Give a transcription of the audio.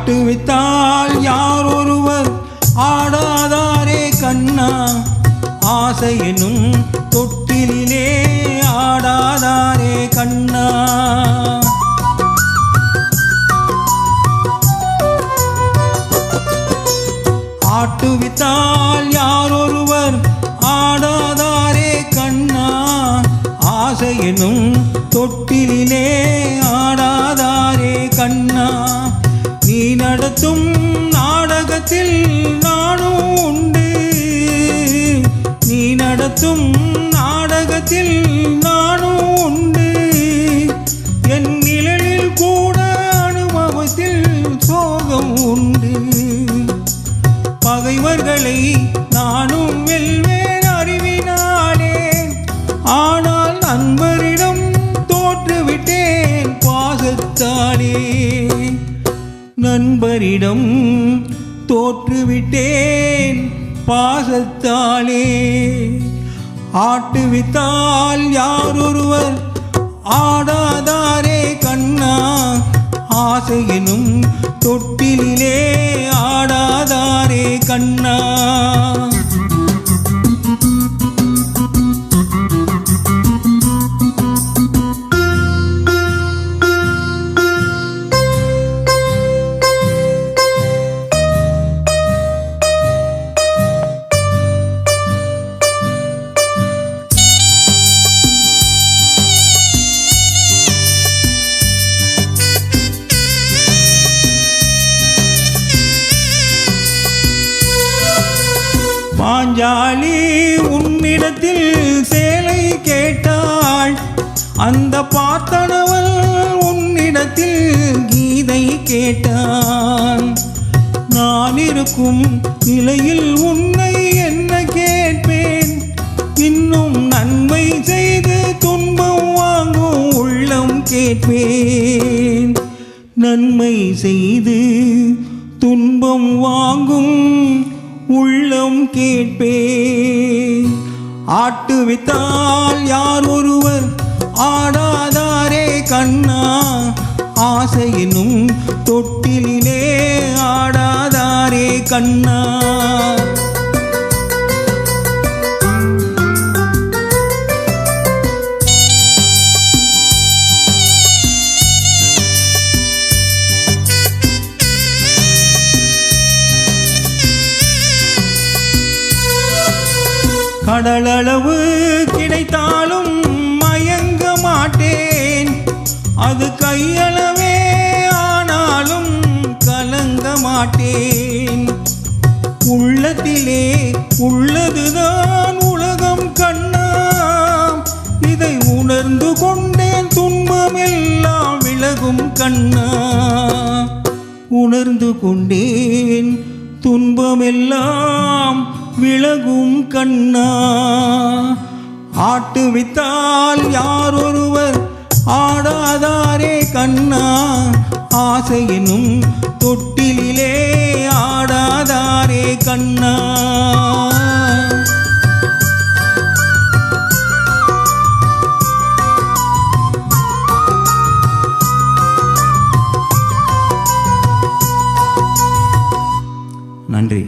ஆட்டுவித்தால் யார் ஒருவர் ஆடாதாரே கண்ணா, ஆசையெனும் தொட்டிலே ஆடாதாரே கண்ணா. ஆட்டுவித்தால் யார் ஒருவர் ஆடாதாரே கண்ணா, ஆசையெனும் தொட்டிலே ஆடாதாரே கண்ணா. நீ நடத்தும் நாடகத்தில் நானும் உண்டு, நீ நடத்தும் நாடகத்தில் நானும் உண்டு. என் நிழலில் கூட அனுபவத்தில் சோகம் உண்டு. பகைவர்களை நானும் வெல்வேன் அறிவினாலே, ஆனால் நண்பரிடம் தோற்றுவிட்டேன் பாசத்தாலே. நண்பரிடம் தோற்றுவிட்டேன் பாசத்தாலே. ஆட்டுவித்தால் யார் ஒருவர் ஆடாதாரே கண்ணா, ஆசையெனும் தொட்டிலே ஆடாதாரே கண்ணா. பாஞ்சாலி உன்னிடத்தில் சேலை கேட்டாள், அந்த பார்த்தனவள் உன்னிடத்தில் கீதை கேட்டான். நான் இருக்கும் நிலையில் உன்னை என்ன கேட்பேன், இன்னும் நன்மை செய்து துன்பம் வாங்கும் உள்ளம் கேட்பேன். நன்மை செய்து துன்பம் வாங்கும் உள்ளம் கேட்பே. ஆட்டுவித்தால் யார் ஒருவர் ஆடாதாரே கண்ணா, ஆசையினும் தொட்டிலே ஆடாதாரே கண்ணா. கடலளவு கிடைத்தாலும் மயங்க மாட்டேன், அது கையளவே ஆனாலும் கலங்க மாட்டேன். உள்ளத்திலே உள்ளதுதான் உலகம் கண்ணா, இதை உணர்ந்து கொண்டேன் துன்பம் எல்லாம் விலகும் கண்ணா. உணர்ந்து கொண்டேன் துன்பமெல்லாம் விலகும் கண்ணா. ஆட்டுவித்தால் யார் ஒருவர் ஆடாதாரே கண்ணா, ஆசையினும் தொட்டிலே ஆடாதாரே கண்ணா. நன்றி.